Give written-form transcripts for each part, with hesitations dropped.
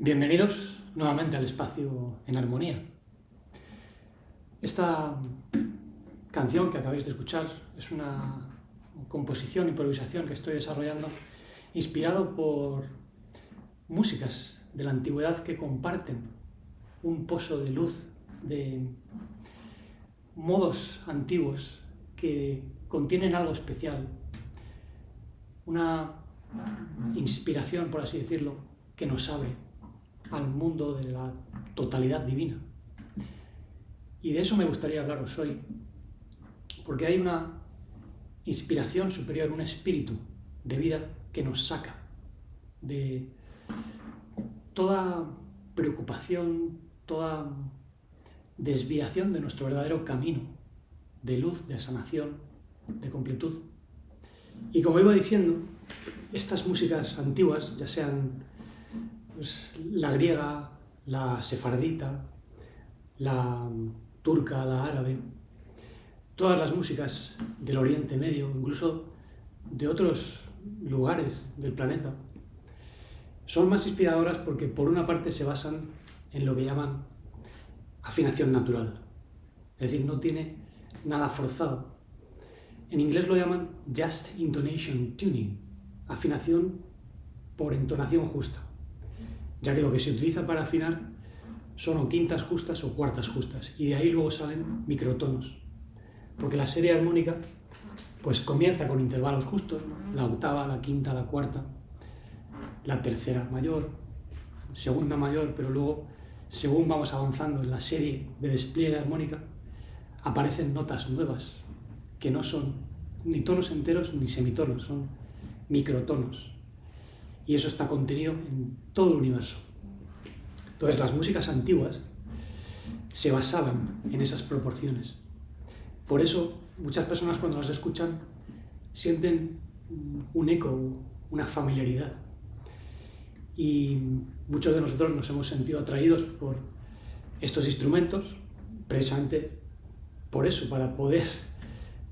Bienvenidos nuevamente al espacio en armonía. Esta canción que acabáis de escuchar es una composición, improvisación que estoy desarrollando inspirado por músicas de la antigüedad que comparten un pozo de luz, de modos antiguos que contienen algo especial, una inspiración, por así decirlo, que nos abre al mundo de la totalidad divina. Y de eso me gustaría hablaros hoy, porque hay una inspiración superior, un espíritu de vida que nos saca de toda preocupación, toda desviación de nuestro verdadero camino de luz, de sanación, de completud. Y como iba diciendo, estas músicas antiguas, ya sean la griega, la sefardita, la turca, la árabe, todas las músicas del Oriente Medio, incluso de otros lugares del planeta, son más inspiradoras porque por una parte se basan en lo que llaman afinación natural, es decir, no tiene nada forzado. En inglés lo llaman just intonation tuning, afinación por entonación justa, ya que lo que se utiliza para afinar son o quintas justas o cuartas justas, y de ahí luego salen microtonos, porque la serie armónica pues comienza con intervalos justos, ¿no? La octava, la quinta, la cuarta, la tercera mayor, segunda mayor, pero luego, según vamos avanzando en la serie de despliegue armónica, aparecen notas nuevas, que no son ni tonos enteros ni semitonos, son microtonos. Y eso está contenido en todo el universo. Entonces las músicas antiguas se basaban en esas proporciones. Por eso muchas personas cuando las escuchan sienten un eco, una familiaridad. Y muchos de nosotros nos hemos sentido atraídos por estos instrumentos, precisamente por eso, para poder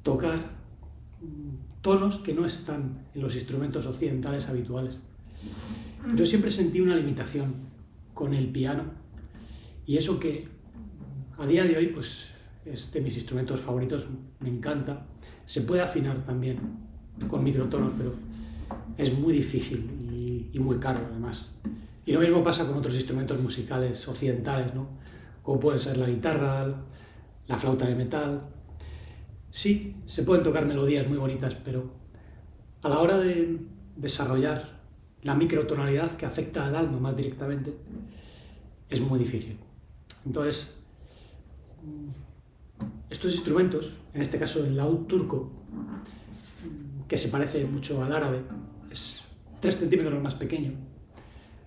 tocar tonos que no están en los instrumentos occidentales habituales. Yo siempre sentí una limitación con el piano, y eso que a día de hoy pues es de mis instrumentos favoritos, me encanta. Se puede afinar también con microtonos, pero es muy difícil y muy caro además. Y lo mismo pasa con otros instrumentos musicales occidentales, ¿no? Como pueden ser la guitarra, la flauta de metal. Sí, se pueden tocar melodías muy bonitas, pero a la hora de desarrollar la microtonalidad que afecta al alma más directamente, es muy difícil. Entonces, estos instrumentos, en este caso el laúd turco, que se parece mucho al árabe, es 3 centímetros más pequeño,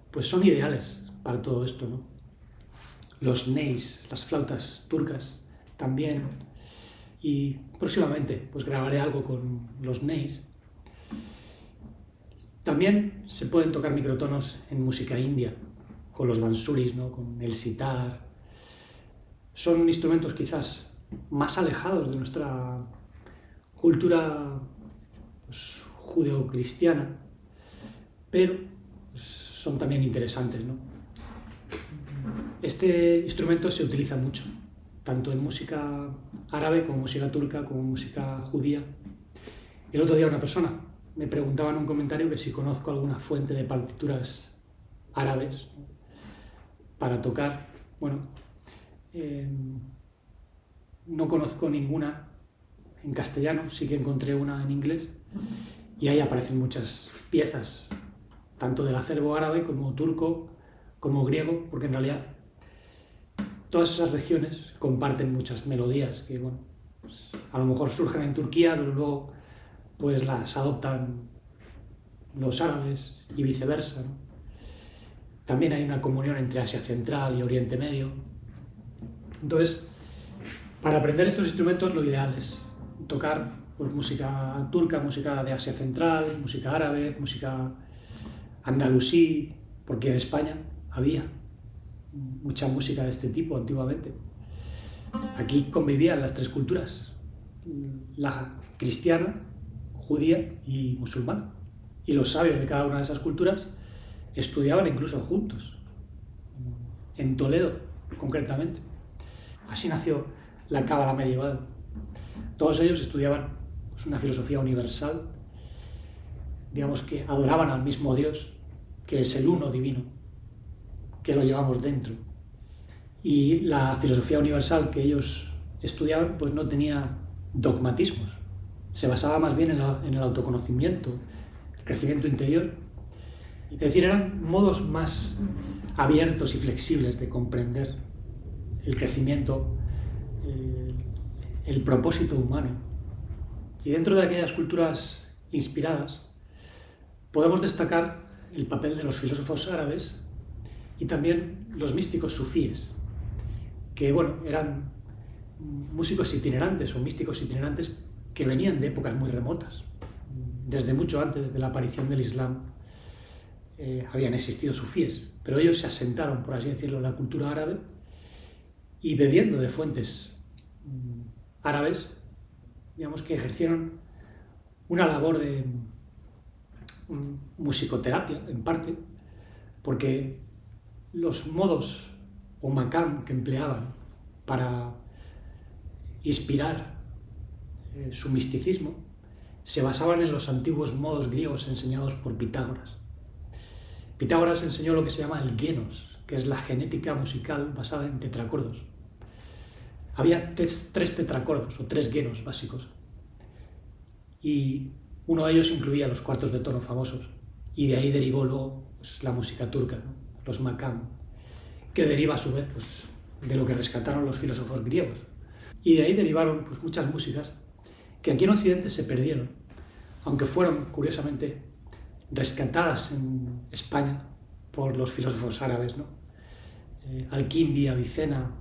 pues son ideales para todo esto, ¿no? Los neys, las flautas turcas también, y próximamente pues grabaré algo con los neys. También se pueden tocar microtonos en música india, con los bansuris, ¿no? Con el sitar. Son instrumentos quizás más alejados de nuestra cultura pues, judeocristiana, pero pues, son también interesantes, ¿no? Este instrumento se utiliza mucho, tanto en música árabe como música turca, como música judía. El otro día una persona me preguntaba en un comentario que si conozco alguna fuente de partituras árabes para tocar. Bueno, no conozco ninguna en castellano, sí que encontré una en inglés, y ahí aparecen muchas piezas, tanto del acervo árabe como turco, como griego, porque en realidad todas esas regiones comparten muchas melodías que, bueno, pues, a lo mejor surgen en Turquía, pero luego pues las adoptan los árabes y viceversa, ¿no? También hay una comunión entre Asia Central y Oriente Medio. Entonces, para aprender estos instrumentos lo ideal es tocar pues, música turca, música de Asia Central, música árabe, música andalusí, porque en España había mucha música de este tipo antiguamente. Aquí convivían las 3 culturas, la cristiana, judía y musulmana. Y los sabios de cada una de esas culturas estudiaban incluso juntos. en Toledo, concretamente. Así nació la cábala medieval. Todos ellos estudiaban pues, una filosofía universal, digamos que adoraban al mismo Dios, que es el uno divino, que lo llevamos dentro. Y la filosofía universal que ellos estudiaban pues no tenía dogmatismos, se basaba más bien en el autoconocimiento, el crecimiento interior. Es decir, eran modos más abiertos y flexibles de comprender el crecimiento, el propósito humano. Y dentro de aquellas culturas inspiradas podemos destacar el papel de los filósofos árabes y también los místicos sufíes, que bueno, eran músicos itinerantes o místicos itinerantes que venían de épocas muy remotas. Desde mucho antes de la aparición del Islam habían existido sufíes, pero ellos se asentaron, por así decirlo, en la cultura árabe y bebiendo de fuentes árabes, digamos que ejercieron una labor de musicoterapia, en parte, porque los modos o makam que empleaban para inspirar su misticismo se basaban en los antiguos modos griegos enseñados por Pitágoras. Pitágoras enseñó lo que se llama el genos, que es la genética musical basada en tetracordos. Había tres tetracordos o tres genos básicos y uno de ellos incluía los cuartos de tono famosos y de ahí derivó luego pues, la música turca, ¿no? Los makam, que deriva a su vez pues, de lo que rescataron los filósofos griegos. Y de ahí derivaron pues, muchas músicas que aquí en Occidente se perdieron, aunque fueron, curiosamente, rescatadas en España por los filósofos árabes, ¿no? Al-Kindi, Avicena,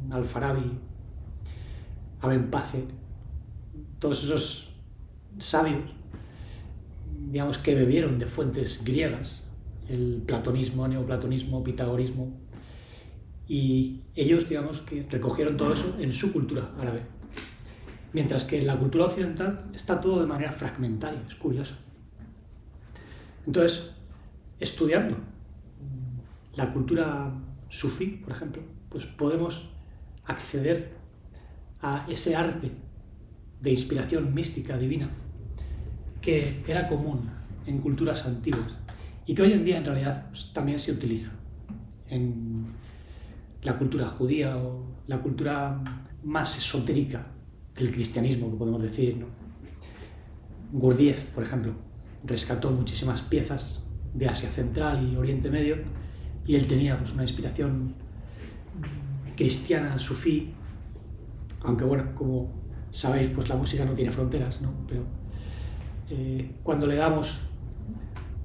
Al-Farabi, Abenpace, todos esos sabios, digamos que bebieron de fuentes griegas, el platonismo, neoplatonismo, pitagorismo, y ellos, digamos, que recogieron todo eso en su cultura árabe. Mientras que en la cultura occidental está todo de manera fragmentaria, es curioso. Entonces, estudiando la cultura sufí, por ejemplo, pues podemos acceder a ese arte de inspiración mística divina que era común en culturas antiguas y que hoy en día en realidad pues, también se utiliza en la cultura judía o la cultura más esotérica del cristianismo, que podemos decir, ¿no? Gurdjieff, por ejemplo, rescató muchísimas piezas de Asia Central y Oriente Medio y él tenía pues, una inspiración cristiana, sufí, aunque bueno, como sabéis, pues la música no tiene fronteras, ¿no? Pero cuando le damos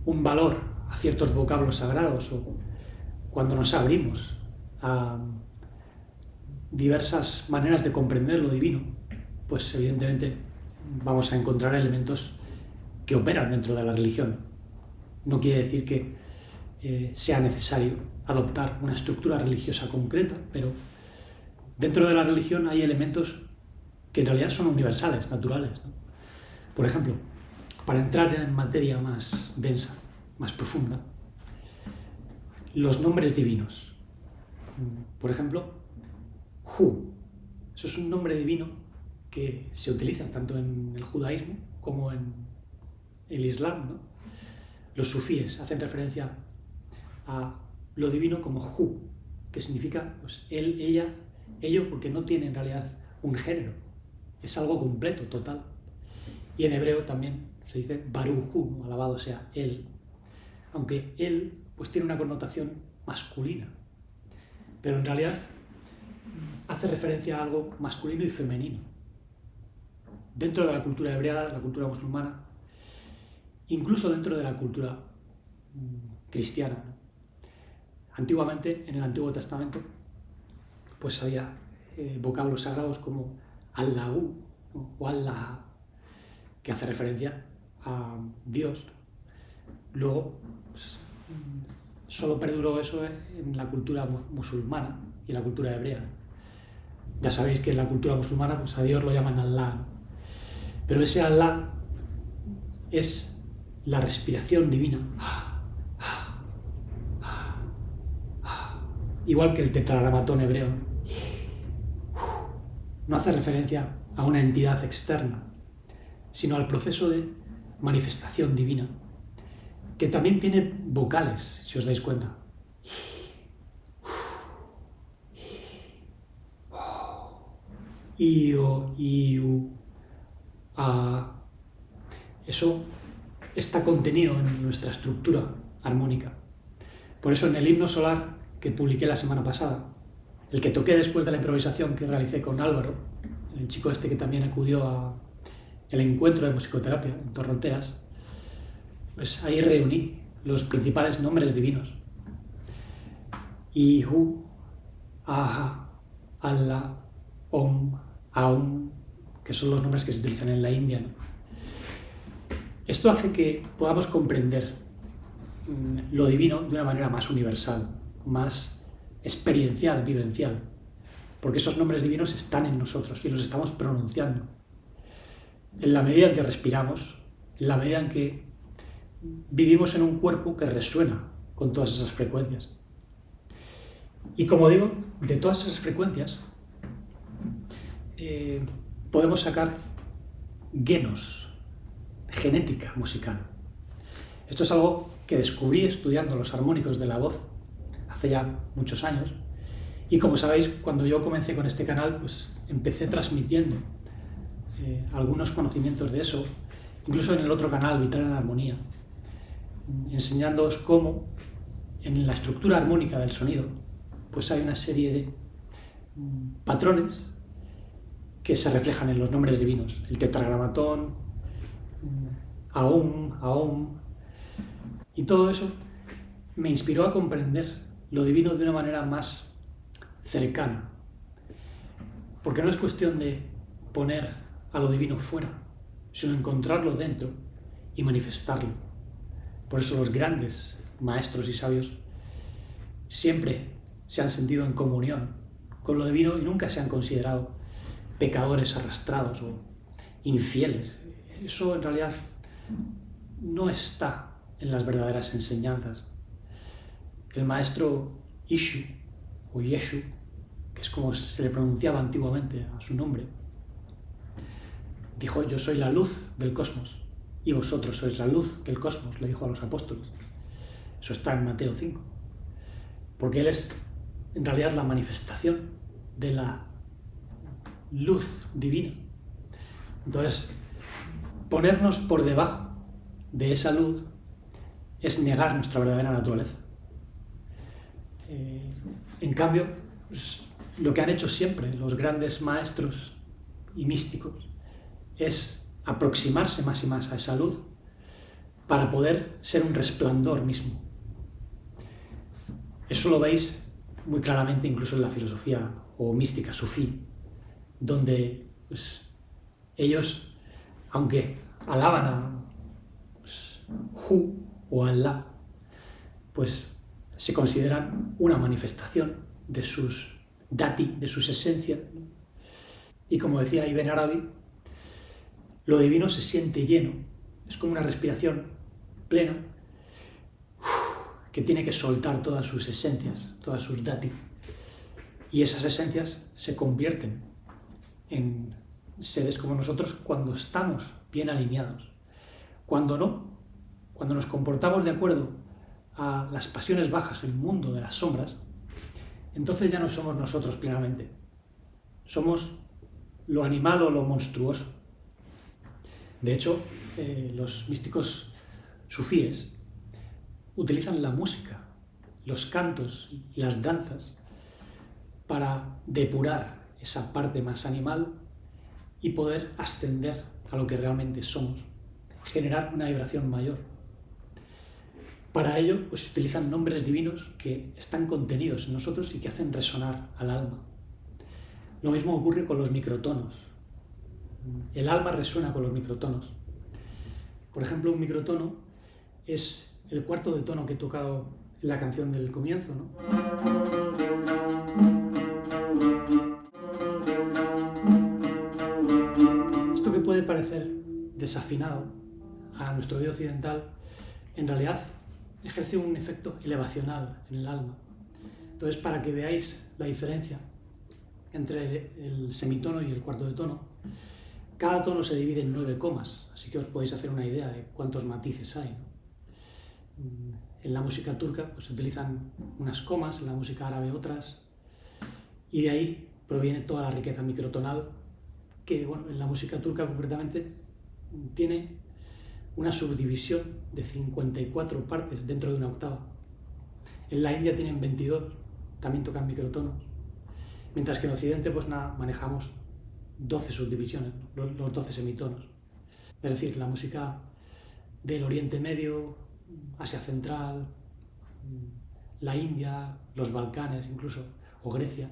un valor a ciertos vocablos sagrados o cuando nos abrimos a diversas maneras de comprender lo divino, pues evidentemente vamos a encontrar elementos que operan dentro de la religión. No quiere decir que sea necesario adoptar una estructura religiosa concreta, pero dentro de la religión hay elementos que en realidad son universales, naturales, ¿no? Por ejemplo, para entrar ya en materia más densa, más profunda, los nombres divinos. Por ejemplo, Hu. Eso es un nombre divino que se utiliza tanto en el judaísmo como en el islam, ¿no? Los sufíes hacen referencia a lo divino como Hu, que significa pues, él, ella, ello, porque no tiene en realidad un género, es algo completo, total. Y en hebreo también se dice Baruch Hu, ¿no? Alabado sea él, aunque él pues, tiene una connotación masculina, pero en realidad hace referencia a algo masculino y femenino. Dentro de la cultura hebrea, la cultura musulmana, incluso dentro de la cultura cristiana, ¿no? Antiguamente, en el Antiguo Testamento, pues había vocablos sagrados como Allahu, ¿no? O Allah, que hace referencia a Dios. Luego, pues, solo perduró eso en la cultura musulmana y en la cultura hebrea. Ya sabéis que en la cultura musulmana pues, a Dios lo llaman Allah, ¿no? Pero ese Allah es la respiración divina. igual que el tetragramatón hebreo, no hace referencia a una entidad externa, sino al proceso de manifestación divina, que también tiene vocales, si os dais cuenta. Io, iu, a. Eso está contenido en nuestra estructura armónica. Por eso en el himno solar que publiqué la semana pasada, el que toqué después de la improvisación que realicé con Álvaro, el chico este que también acudió al encuentro de musicoterapia en Torronteras, pues ahí reuní los principales nombres divinos. Ihu, Aha, Allah, Om, Aum, que son los nombres que se utilizan en la India, ¿no? Esto hace que podamos comprender lo divino de una manera más universal, más experiencial, vivencial, porque esos nombres divinos están en nosotros y los estamos pronunciando. En la medida en que respiramos, en la medida en que vivimos en un cuerpo que resuena con todas esas frecuencias. Y como digo, de todas esas frecuencias podemos sacar genos, genética musical. Esto es algo que descubrí estudiando los armónicos de la voz hace ya muchos años. Y como sabéis, cuando yo comencé con este canal, pues empecé transmitiendo algunos conocimientos de eso, incluso en el otro canal, Vital en Armonía, enseñándoos cómo en la estructura armónica del sonido pues hay una serie de patrones que se reflejan en los nombres divinos, el tetragramatón, Aum, Aum, y todo eso me inspiró a comprender lo divino de una manera más cercana, porque no es cuestión de poner a lo divino fuera, sino encontrarlo dentro y manifestarlo. Por eso los grandes maestros y sabios siempre se han sentido en comunión con lo divino y nunca se han considerado pecadores arrastrados o infieles. Eso en realidad no está en las verdaderas enseñanzas. El maestro Ishu o Yeshu, que es como se le pronunciaba antiguamente a su nombre, dijo: yo soy la luz del cosmos y vosotros sois la luz del cosmos, le dijo a los apóstoles. Eso está en Mateo 5, porque él es en realidad la manifestación de la luz divina. Entonces, ponernos por debajo de esa luz es negar nuestra verdadera naturaleza. En cambio, pues, lo que han hecho siempre los grandes maestros y místicos es aproximarse más y más a esa luz para poder ser un resplandor mismo. Eso lo veis muy claramente incluso en la filosofía o mística sufí, donde pues, ellos, aunque alaban a Hu o Allah, pues se consideran una manifestación de sus dati, de sus esencias. Y como decía Ibn Arabi, lo divino se siente lleno, es como una respiración plena que tiene que soltar todas sus esencias, todas sus dati. Y esas esencias se convierten en seres como nosotros cuando estamos bien alineados. Cuando no, cuando nos comportamos de acuerdo a las pasiones bajas, el mundo de las sombras, entonces ya no somos nosotros plenamente. Somos lo animal o lo monstruoso. De hecho, los místicos sufíes utilizan la música, los cantos y las danzas para depurar esa parte más animal y poder ascender a lo que realmente somos, generar una vibración mayor. Para ello, pues utilizan nombres divinos que están contenidos en nosotros y que hacen resonar al alma. Lo mismo ocurre con los microtonos. El alma resuena con los microtonos. Por ejemplo, un microtono es el cuarto de tono que he tocado en la canción del comienzo, ¿no? Esto que puede parecer desafinado a nuestro oído occidental, en realidad ejerce un efecto elevacional en el alma, Entonces, para que veáis la diferencia entre el semitono y el cuarto de tono, cada tono se divide en 9 comas, así que os podéis hacer una idea de cuántos matices hay, ¿no? En la música turca pues, se utilizan unas comas, en la música árabe otras, y de ahí proviene toda la riqueza microtonal que, bueno, en la música turca concretamente tiene una subdivisión de 54 partes dentro de una octava. En la India tienen 22, también tocan microtonos, mientras que en Occidente pues nada, manejamos 12 subdivisiones, los 12 semitonos. Es decir, la música del Oriente Medio, Asia Central, la India, los Balcanes incluso, o Grecia,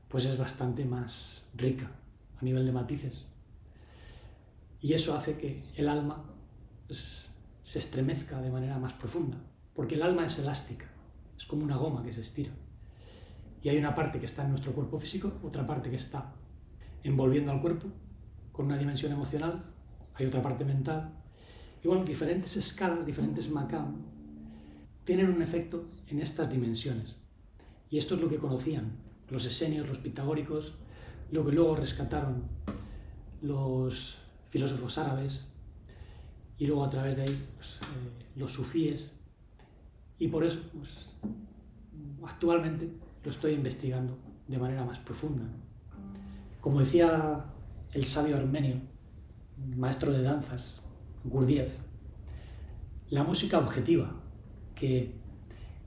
pues es bastante más rica a nivel de matices. Y eso hace que el alma pues, se estremezca de manera más profunda, porque el alma es elástica, es como una goma que se estira. Y hay una parte que está en nuestro cuerpo físico, otra parte que está envolviendo al cuerpo con una dimensión emocional, hay otra parte mental, y bueno, diferentes escalas, diferentes maqam, tienen un efecto en estas dimensiones. Y esto es lo que conocían los esenios, los pitagóricos, lo que luego rescataron los filósofos árabes, y luego a través de ahí pues, los sufíes, y por eso pues, actualmente lo estoy investigando de manera más profunda. Como decía el sabio armenio, maestro de danzas, Gurdjieff, la música objetiva, que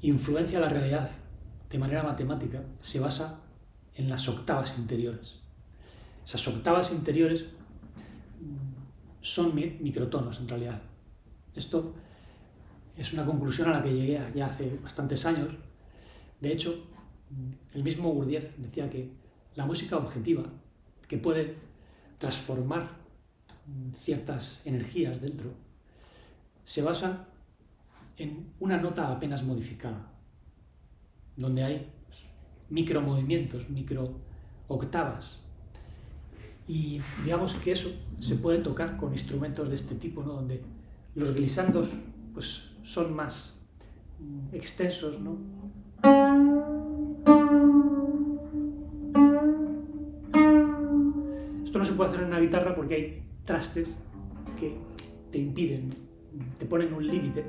influencia la realidad de manera matemática, se basa en las octavas interiores. Esas octavas interiores son microtonos en realidad. Esto es una conclusión a la que llegué ya hace bastantes años. De hecho, el mismo Gurdjieff decía que la música objetiva, que puede transformar ciertas energías dentro, se basa en una nota apenas modificada, donde hay micromovimientos, microoctavas. Y digamos que eso se puede tocar con instrumentos de este tipo, ¿no? Donde los glisandos pues, son más extensos, ¿no? Esto no se puede hacer en una guitarra porque hay trastes que te impiden, te ponen un límite,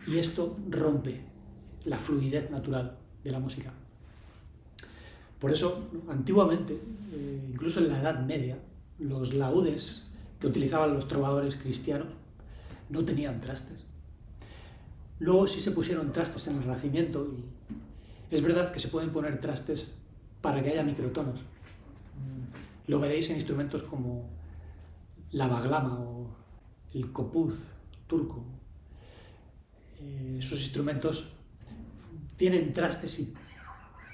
y esto rompe la fluidez natural de la música. Por eso, antiguamente, incluso en la Edad Media, los laúdes que utilizaban los trovadores cristianos no tenían trastes. Luego sí se pusieron trastes en el Renacimiento, y es verdad que se pueden poner trastes para que haya microtonos. Lo veréis en instrumentos como la baglama o el kopuz turco. Esos instrumentos tienen trastes y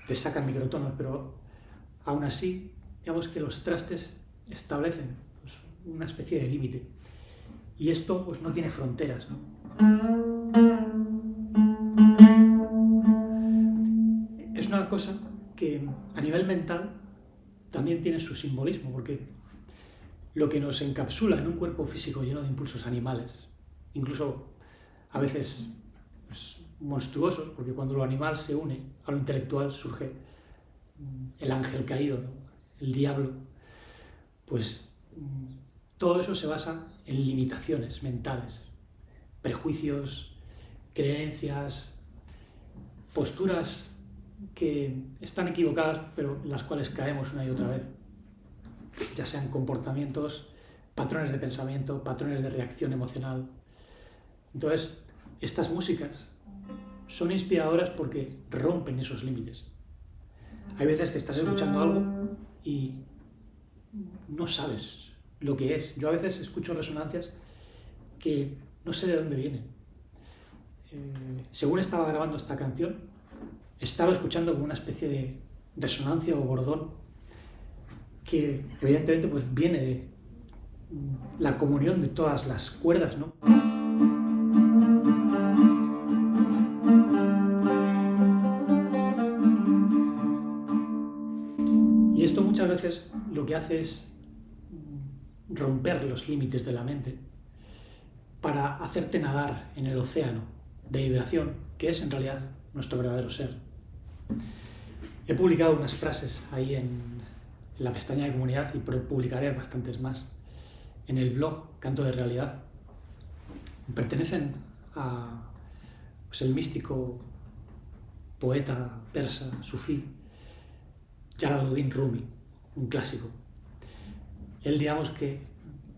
te sacan microtonos, pero aún así, digamos que los trastes establecen pues, una especie de límite. Y esto pues, no tiene fronteras, ¿no? Es una cosa que a nivel mental también tiene su simbolismo, porque lo que nos encapsula en un cuerpo físico lleno de impulsos animales, incluso a veces pues, monstruosos, porque cuando lo animal se une a lo intelectual surge el ángel caído, ¿no? El diablo, pues todo eso se basa en limitaciones mentales, prejuicios, creencias, posturas que están equivocadas, pero en las cuales caemos una y otra vez, ya sean comportamientos, patrones de pensamiento, patrones de reacción emocional. Entonces, estas músicas son inspiradoras porque rompen esos límites. Hay veces que estás escuchando algo y no sabes lo que es. Yo a veces escucho resonancias que no sé de dónde vienen. Según estaba grabando esta canción, estaba escuchando como una especie de resonancia o bordón que evidentemente pues, viene de la comunión de todas las cuerdas, ¿no? Y esto muchas veces lo que hace es romper los límites de la mente para hacerte nadar en el océano de vibración que es en realidad nuestro verdadero ser. He publicado unas frases ahí en la pestaña de comunidad y publicaré bastantes más en el blog Canto de Realidad. Pertenecen a el místico poeta persa sufí Jalaluddin Rumi, un clásico. Él, digamos que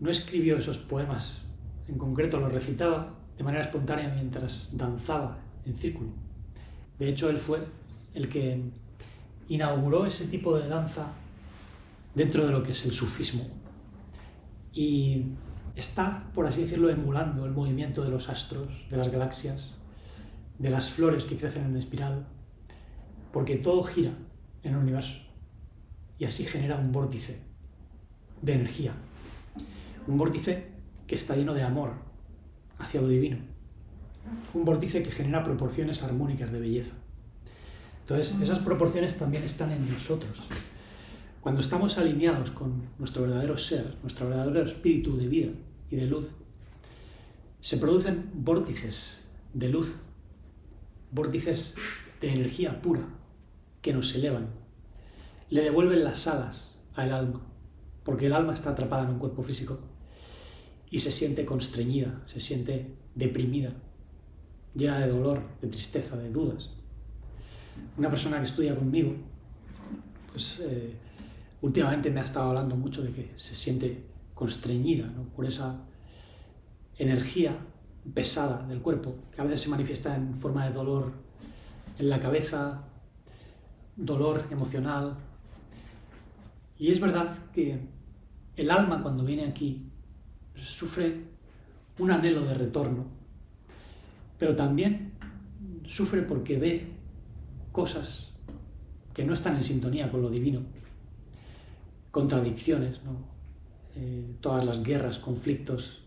no escribió esos poemas, en concreto los recitaba de manera espontánea mientras danzaba en círculo. De hecho, él fue el que inauguró ese tipo de danza dentro de lo que es el sufismo. Y está, por así decirlo, emulando el movimiento de los astros, de las galaxias, de las flores que crecen en espiral, porque todo gira en el universo y así genera un vórtice de energía, un vórtice que está lleno de amor hacia lo divino, un vórtice que genera proporciones armónicas de belleza. Entonces, esas proporciones también están en nosotros. Cuando estamos alineados con nuestro verdadero ser, nuestro verdadero espíritu de vida y de luz, se producen vórtices de luz, vórtices de energía pura que nos elevan, le devuelven las alas al alma, porque el alma está atrapada en un cuerpo físico y se siente constreñida, se siente deprimida, llena de dolor, de tristeza, de dudas. Una persona que estudia conmigo, pues últimamente me ha estado hablando mucho de que se siente constreñida, ¿no?, por esa energía pesada del cuerpo, que a veces se manifiesta en forma de dolor en la cabeza, dolor emocional. Y es verdad que el alma, cuando viene aquí, sufre un anhelo de retorno, pero también sufre porque ve cosas que no están en sintonía con lo divino, contradicciones, ¿no? Todas las guerras, conflictos,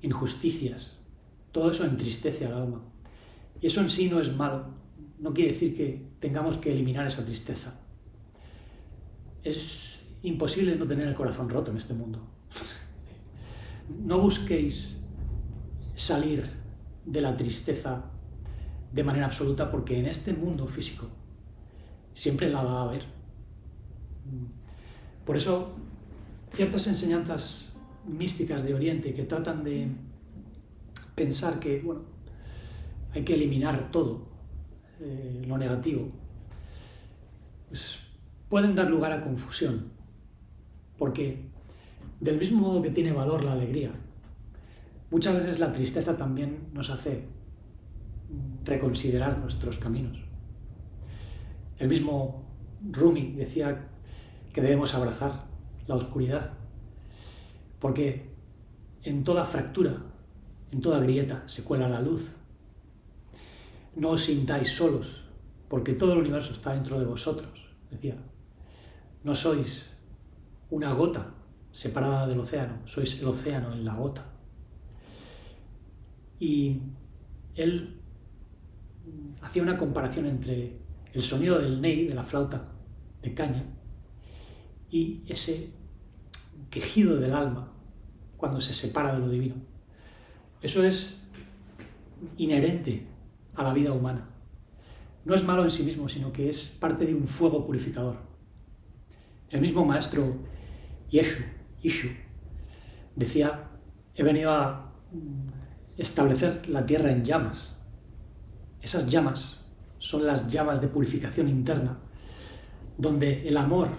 injusticias, todo eso entristece al alma. Y eso en sí no es malo, no quiere decir que tengamos que eliminar esa tristeza. Es imposible no tener el corazón roto en este mundo. No busquéis salir de la tristeza de manera absoluta, porque en este mundo físico siempre la va a haber. Por eso, ciertas enseñanzas místicas de Oriente que tratan de pensar que, bueno, hay que eliminar todo lo negativo, pues pueden dar lugar a confusión, porque del mismo modo que tiene valor la alegría, muchas veces la tristeza también nos hace reconsiderar nuestros caminos. El mismo Rumi decía que debemos abrazar la oscuridad, porque en toda fractura, en toda grieta se cuela la luz. No os sintáis solos, porque todo el universo está dentro de vosotros, decía. No sois una gota separada del océano, sois el océano en la gota. Y él hacía una comparación entre el sonido del ney, de la flauta de caña, y ese quejido del alma cuando se separa de lo divino. Eso es inherente a la vida humana. No es malo en sí mismo, sino que es parte de un fuego purificador. El mismo maestro Ishu decía: he venido a establecer la tierra en llamas. Esas llamas son las llamas de purificación interna, donde el amor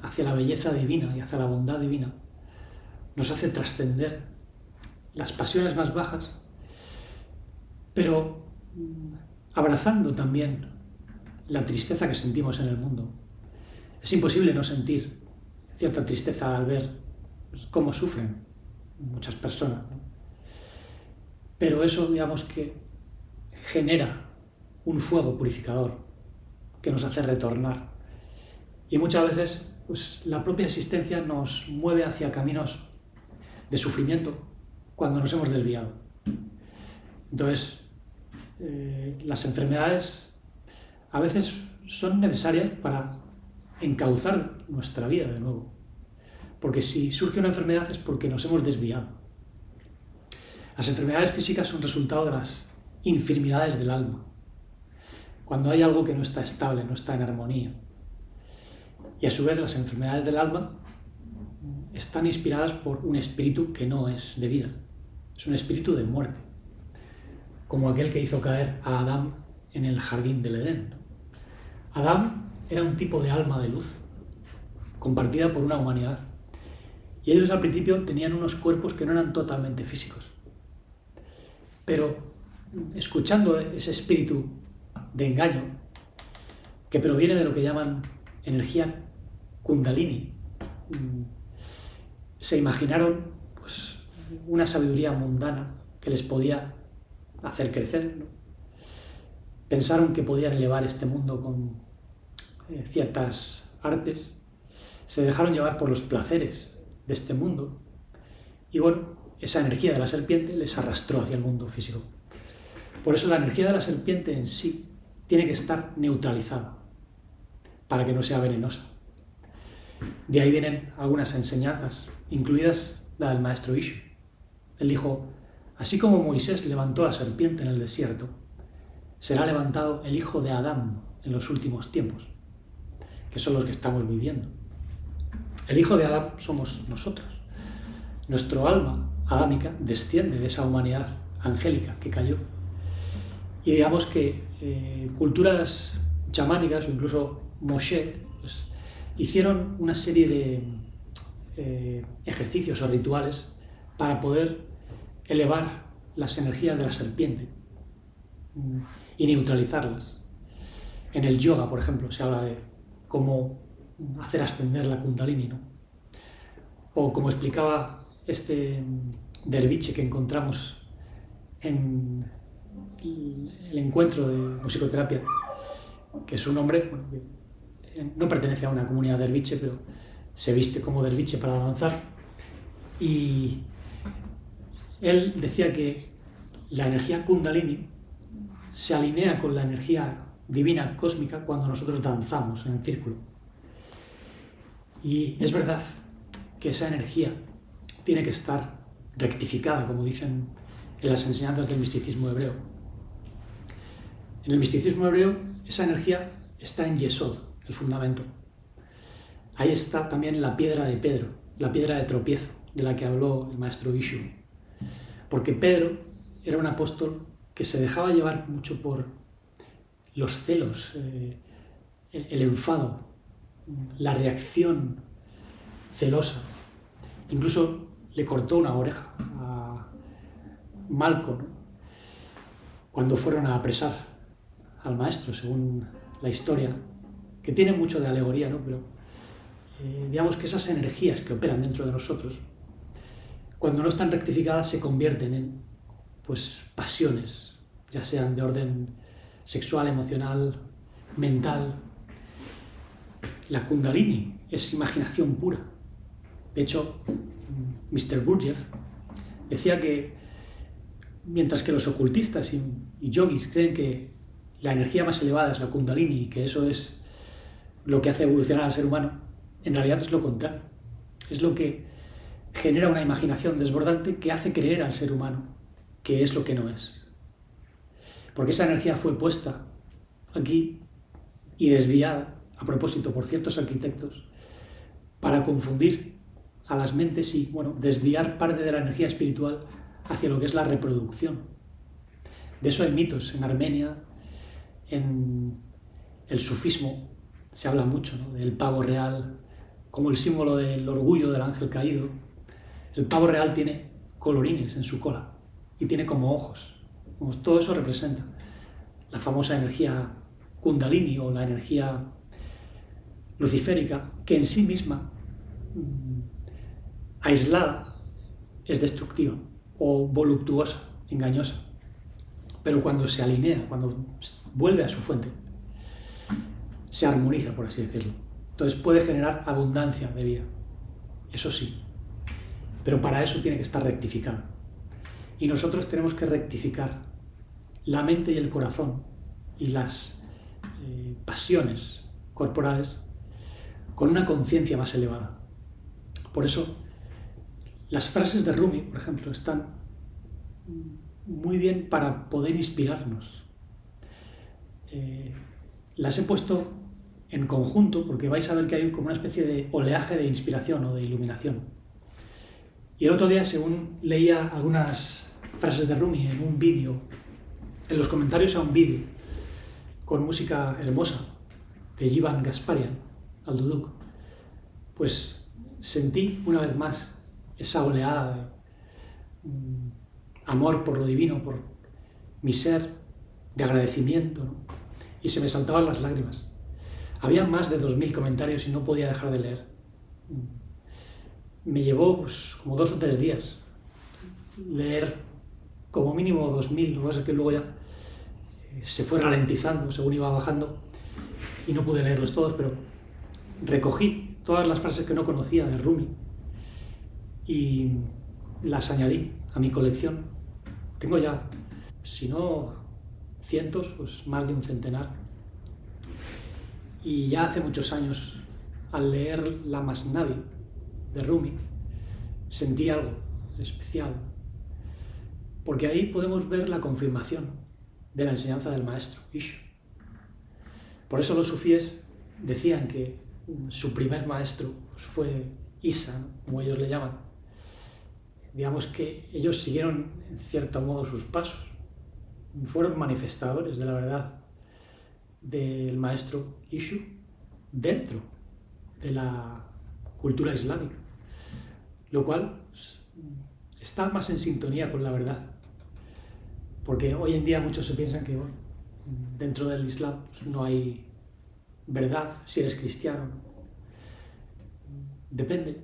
hacia la belleza divina y hacia la bondad divina nos hace trascender las pasiones más bajas, pero abrazando también la tristeza que sentimos en el mundo. Es imposible no sentir cierta tristeza al ver cómo sufren muchas personas, ¿no? Pero eso, digamos, que genera un fuego purificador que nos hace retornar. Y muchas veces, pues, la propia existencia nos mueve hacia caminos de sufrimiento cuando nos hemos desviado. Entonces, las enfermedades a veces son necesarias para encauzar nuestra vida de nuevo. Porque si surge una enfermedad es porque nos hemos desviado. Las enfermedades físicas son resultado de las infirmidades del alma. cuando hay algo que no está estable, no está en armonía. Y a su vez las enfermedades del alma están inspiradas por un espíritu que no es de vida, es un espíritu de muerte, como aquel que hizo caer a Adán en el jardín del Edén. Adán era un tipo de alma de luz, compartida por una humanidad, y ellos al principio tenían unos cuerpos que no eran totalmente físicos. Pero escuchando ese espíritu de engaño, que proviene de lo que llaman energía Kundalini, se imaginaron pues, una sabiduría mundana que les podía hacer crecer, ¿no? Pensaron que podían elevar este mundo con ciertas artes, se dejaron llevar por los placeres de este mundo y bueno, esa energía de la serpiente les arrastró hacia el mundo físico. Por eso la energía de la serpiente en sí tiene que estar neutralizada para que no sea venenosa. De ahí vienen algunas enseñanzas, incluidas la del maestro Ishu. Él dijo, así como Moisés levantó la serpiente en el desierto, será levantado el hijo de Adán en los últimos tiempos, que son los que estamos viviendo. El hijo de Adán somos nosotros. Nuestro alma adámica desciende de esa humanidad angélica que cayó. Y digamos que culturas chamánicas o incluso Moshe pues, hicieron una serie de ejercicios o rituales para poder elevar las energías de la serpiente y neutralizarlas. En el yoga, por ejemplo, se habla de cómo hacer ascender la Kundalini, ¿no? O como explicaba este derviche que encontramos en el encuentro de musicoterapia, que es un hombre bueno, que no pertenece a una comunidad derviche, pero se viste como derviche para danzar, y él decía que la energía Kundalini se alinea con la energía divina cósmica cuando nosotros danzamos en el círculo. Y es verdad que esa energía tiene que estar rectificada, como dicen en las enseñanzas del misticismo hebreo. En el misticismo hebreo, esa energía está en Yesod, el fundamento. Ahí está también la piedra de Pedro, la piedra de tropiezo, de la que habló el maestro Ishu. Porque Pedro era un apóstol que se dejaba llevar mucho por los celos, el enfado, la reacción celosa. Incluso le cortó una oreja a Malco, ¿no? Cuando fueron a apresar al maestro, según la historia, que tiene mucho de alegoría, ¿no? Pero digamos que esas energías que operan dentro de nosotros, cuando no están rectificadas, se convierten en pues, pasiones, ya sean de orden sexual, emocional, mental. La Kundalini es imaginación pura. De hecho, Mr. Gurdjieff decía que mientras que los ocultistas y yogis creen que la energía más elevada es la Kundalini y que eso es lo que hace evolucionar al ser humano, en realidad es lo contrario. Es lo que genera una imaginación desbordante que hace creer al ser humano que es lo que no es. Porque esa energía fue puesta aquí y desviada a propósito por ciertos arquitectos para confundir a las mentes y bueno, desviar parte de la energía espiritual hacia lo que es la reproducción. De eso hay mitos en Armenia, en el sufismo se habla mucho, ¿no? Del pavo real como el símbolo del orgullo del ángel caído. El pavo real tiene colorines en su cola y tiene como ojos. Todo eso representa la famosa energía Kundalini o la energía luciférica, que en sí misma, aislada, es destructiva o voluptuosa, engañosa. Pero cuando se alinea, cuando vuelve a su fuente, se armoniza, por así decirlo. Entonces puede generar abundancia de vida. Eso sí. Pero para eso tiene que estar rectificado. Y nosotros tenemos que rectificar la mente y el corazón y las pasiones corporales con una conciencia más elevada. Por eso, las frases de Rumi, por ejemplo, están muy bien para poder inspirarnos. Las he puesto en conjunto porque vais a ver que hay como una especie de oleaje de inspiración o de iluminación. Y el otro día, según leía algunas frases de Rumi en un vídeo, en los comentarios a un vídeo con música hermosa de Jivan Gasparian, al Duduk, pues sentí una vez más esa oleada de amor por lo divino, por mi ser, de agradecimiento, ¿no? Y se me saltaban las lágrimas. Había más de 2000 comentarios y no podía dejar de leer. Me llevó pues, como 2 o 3 días leer como mínimo 2000, lo que pasa es que luego ya se fue ralentizando según iba bajando y no pude leerlos todos, pero recogí todas las frases que no conocía de Rumi y las añadí a mi colección. Tengo ya, si no cientos, pues más de un centenar. Y ya hace muchos años, al leer la Masnavi de Rumi, sentí algo especial, porque ahí podemos ver la confirmación de la enseñanza del maestro Ishu. Por eso los sufíes decían que su primer maestro pues, fue Isa, ¿no? Como ellos le llaman. Digamos que ellos siguieron en cierto modo sus pasos, fueron manifestadores de la verdad del maestro Ishu dentro de la cultura islámica, lo cual está más en sintonía con la verdad, porque hoy en día muchos se piensan que bueno, dentro del Islam pues, no hay verdad si eres cristiano. Depende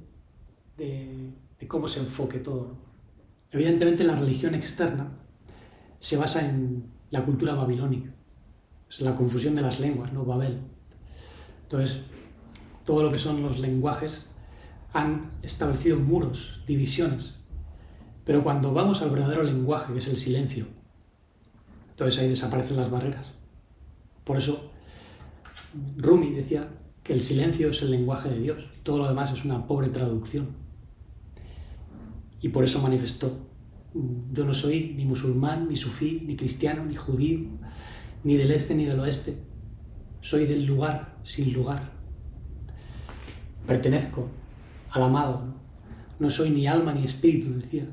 de cómo se enfoque todo, ¿no? Evidentemente la religión externa se basa en la cultura babilónica, es la confusión de las lenguas, ¿no? Babel. Entonces, todo lo que son los lenguajes han establecido muros, divisiones, pero cuando vamos al verdadero lenguaje, que es el silencio, entonces ahí desaparecen las barreras. Por eso Rumi decía que el silencio es el lenguaje de Dios y todo lo demás es una pobre traducción. Y por eso manifestó: yo no soy ni musulmán, ni sufí, ni cristiano, ni judío, ni del este ni del oeste. Soy del lugar sin lugar. Pertenezco al amado, ¿no? No soy ni alma ni espíritu, decía,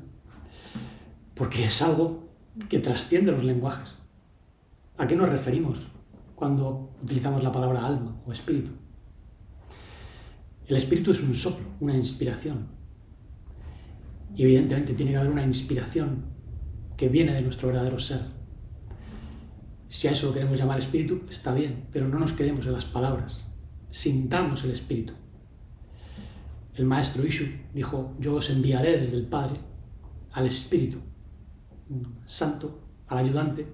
porque es algo que trasciende los lenguajes. ¿A qué nos referimos cuando utilizamos la palabra alma o espíritu? El espíritu es un soplo, una inspiración. Y evidentemente tiene que haber una inspiración que viene de nuestro verdadero ser. Si a eso lo queremos llamar espíritu, está bien, pero no nos quedemos en las palabras. Sintamos el espíritu. El maestro Ishu dijo: yo os enviaré desde el Padre al Espíritu Santo, al ayudante,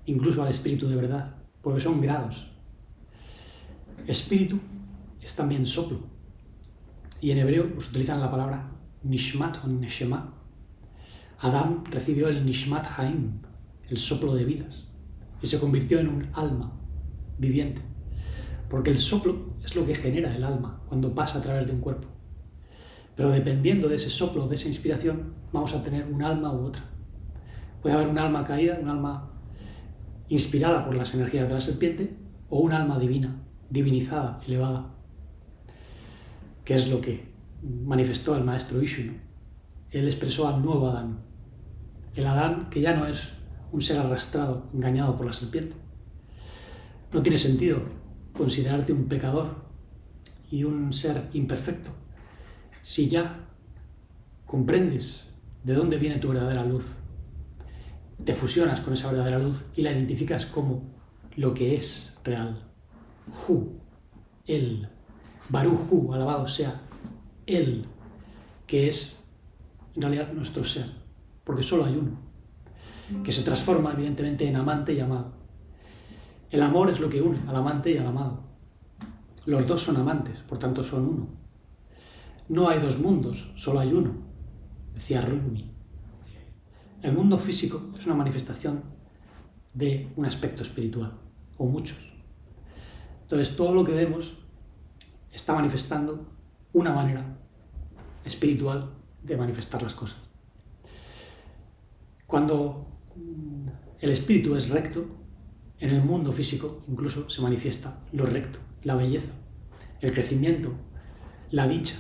incluso al Espíritu de verdad, porque son grados. Espíritu es también soplo, y en hebreo pues, utilizan la palabra Nishmat o Neshama. Adán recibió el Nishmat Haim, el soplo de vidas, y se convirtió en un alma viviente, porque el soplo es lo que genera el alma cuando pasa a través de un cuerpo. Pero dependiendo de ese soplo, de esa inspiración, vamos a tener un alma u otra. Puede haber un alma caída, un alma inspirada por las energías de la serpiente, o un alma divina, divinizada, elevada, que es lo que manifestó el maestro Ishu, ¿no? Él expresó al nuevo Adán, el Adán que ya no es un ser arrastrado, engañado por la serpiente. No tiene sentido considerarte un pecador y un ser imperfecto si ya comprendes de dónde viene tu verdadera luz, te fusionas con esa verdadera luz y la identificas como lo que es real. Hu, Él, Baruch Hu, alabado sea Él, que es en realidad nuestro ser, porque solo hay uno, que se transforma evidentemente en amante y amado. El amor es lo que une al amante y al amado. Los dos son amantes, por tanto son uno. No hay dos mundos, solo hay uno, decía Rumi. El mundo físico es una manifestación de un aspecto espiritual, o muchos. Entonces todo lo que vemos está manifestando una manera espiritual de manifestar las cosas. Cuando el espíritu es recto, en el mundo físico incluso se manifiesta lo recto, la belleza, el crecimiento, la dicha.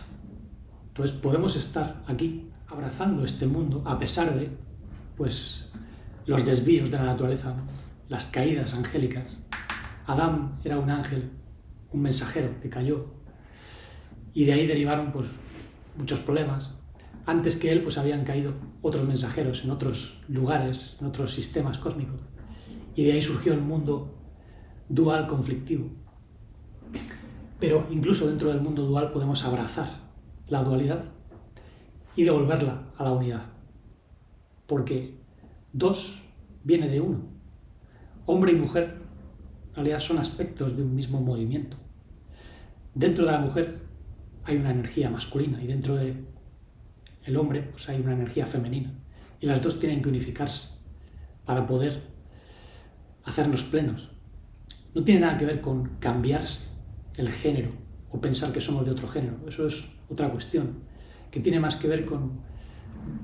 Entonces podemos estar aquí abrazando este mundo a pesar de pues, los desvíos de la naturaleza, ¿no? Las caídas angélicas. Adán era un ángel, un mensajero que cayó, y de ahí derivaron pues, muchos problemas. Antes que él pues, habían caído otros mensajeros en otros lugares, en otros sistemas cósmicos, y de ahí surgió el mundo dual conflictivo. Pero incluso dentro del mundo dual podemos abrazar la dualidad y devolverla a la unidad, porque dos viene de uno. Hombre y mujer en realidad son aspectos de un mismo movimiento. Dentro de la mujer hay una energía masculina y dentro del hombre pues hay una energía femenina, y las dos tienen que unificarse para poder hacernos plenos. No tiene nada que ver con cambiarse el género o pensar que somos de otro género. Eso es otra cuestión, que tiene más que ver con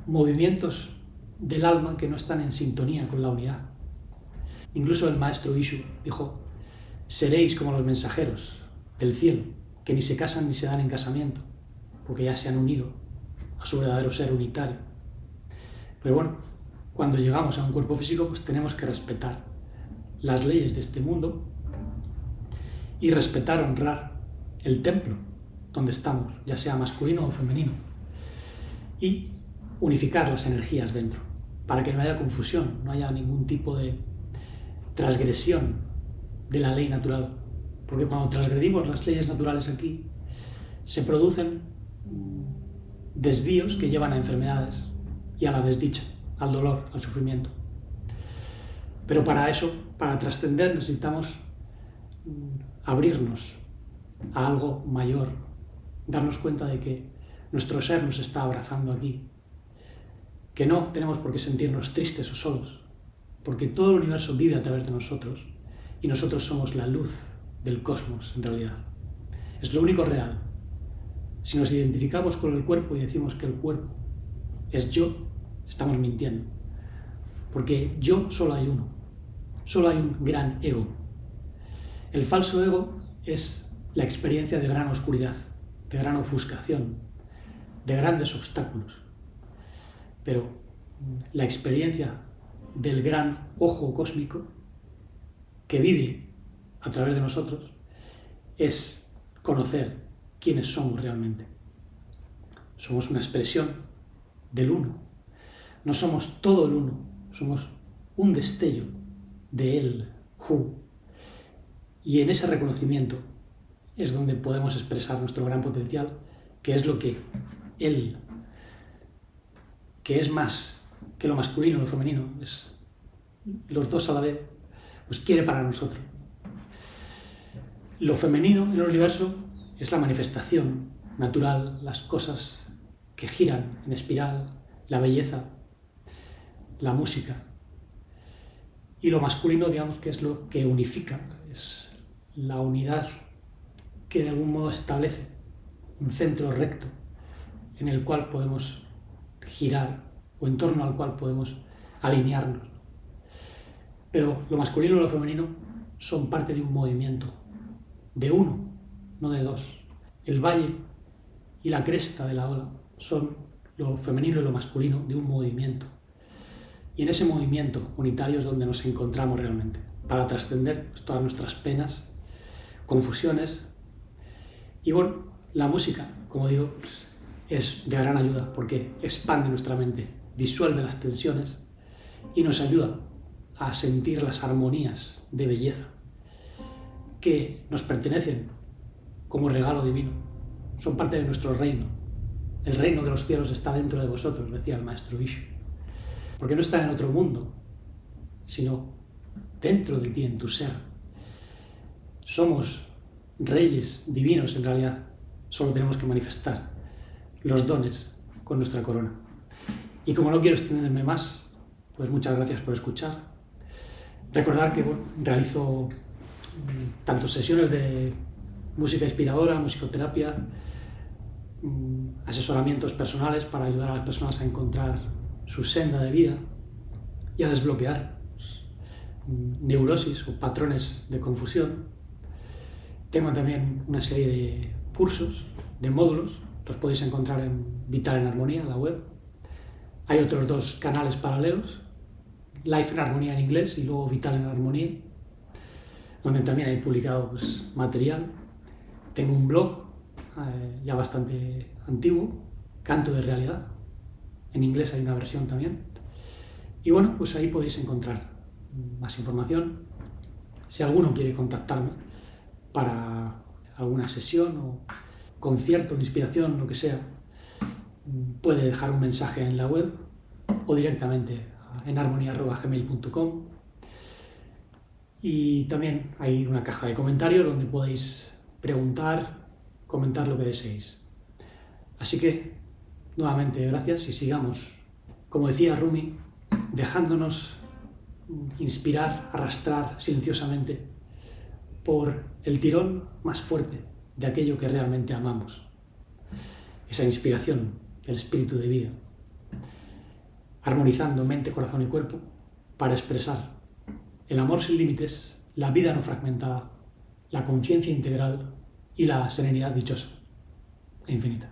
movimientos del alma que no están en sintonía con la unidad. Incluso el maestro Ishu dijo: seréis como los mensajeros del cielo, que ni se casan ni se dan en casamiento, porque ya se han unido a su verdadero ser unitario. Pero bueno, cuando llegamos a un cuerpo físico, pues tenemos que respetar las leyes de este mundo y respetar, honrar el templo donde estamos, ya sea masculino o femenino, y unificar las energías dentro, para que no haya confusión, no haya ningún tipo de transgresión de la ley natural. Porque cuando transgredimos las leyes naturales aquí, se producen desvíos que llevan a enfermedades y a la desdicha, al dolor, al sufrimiento. Pero para eso, para trascender, necesitamos abrirnos a algo mayor, darnos cuenta de que nuestro ser nos está abrazando aquí, que no tenemos por qué sentirnos tristes o solos, porque todo el universo vive a través de nosotros y nosotros somos la luz del cosmos en realidad. Es lo único real. Si nos identificamos con el cuerpo y decimos que el cuerpo es yo, estamos mintiendo, porque yo solo hay uno, solo hay un gran ego. El falso ego es la experiencia de gran oscuridad, de gran ofuscación, de grandes obstáculos. Pero la experiencia del gran ojo cósmico que vive a través de nosotros es conocer quiénes somos realmente. Somos una expresión del uno. No somos todo el uno, somos un destello de él, Hu. Y en ese reconocimiento es donde podemos expresar nuestro gran potencial, que es lo que él, que es más que lo masculino, lo femenino, es los dos a la vez, pues quiere para nosotros. Lo femenino en el universo es la manifestación natural, las cosas que giran en espiral, la belleza, la música. Y lo masculino, digamos, que es lo que unifica, es la unidad que de algún modo establece un centro recto en el cual podemos girar o en torno al cual podemos alinearnos. Pero lo masculino y lo femenino son parte de un movimiento, de uno, no de dos. El valle y la cresta de la ola son lo femenino y lo masculino de un movimiento. Y en ese movimiento unitario es donde nos encontramos realmente, para trascender pues, todas nuestras penas, confusiones. Y bueno, la música, como digo, pues, es de gran ayuda porque expande nuestra mente, disuelve las tensiones y nos ayuda a sentir las armonías de belleza que nos pertenecen como regalo divino. Son parte de nuestro reino. El reino de los cielos está dentro de vosotros, decía el maestro Ishu. Porque no está en otro mundo, sino dentro de ti, en tu ser. Somos reyes divinos en realidad. Solo tenemos que manifestar los dones con nuestra corona. Y como no quiero extenderme más, pues muchas gracias por escuchar. Recordar que realizo tanto sesiones de música inspiradora, musicoterapia, asesoramientos personales para ayudar a las personas a encontrar su senda de vida y a desbloquear neurosis o patrones de confusión. Tengo también una serie de cursos, de módulos, los podéis encontrar en Vital en Armonía, en la web. Hay otros 2 canales paralelos, Life en Armonía en inglés y luego Vital en Armonía, donde también hay publicado pues, material. Tengo un blog ya bastante antiguo, Canto de Realidad. En inglés hay una versión también. Y bueno, pues ahí podéis encontrar más información. Si alguno quiere contactarme para alguna sesión o concierto de inspiración, lo que sea, puede dejar un mensaje en la web o directamente en armonía@gmail.com. Y también hay una caja de comentarios donde podéis preguntar, comentar lo que deseéis. Así que, nuevamente, gracias y sigamos, como decía Rumi, dejándonos inspirar, arrastrar silenciosamente por el tirón más fuerte de aquello que realmente amamos. Esa inspiración del espíritu de vida. Armonizando mente, corazón y cuerpo para expresar el amor sin límites, la vida no fragmentada, la conciencia integral y la serenidad dichosa e infinita.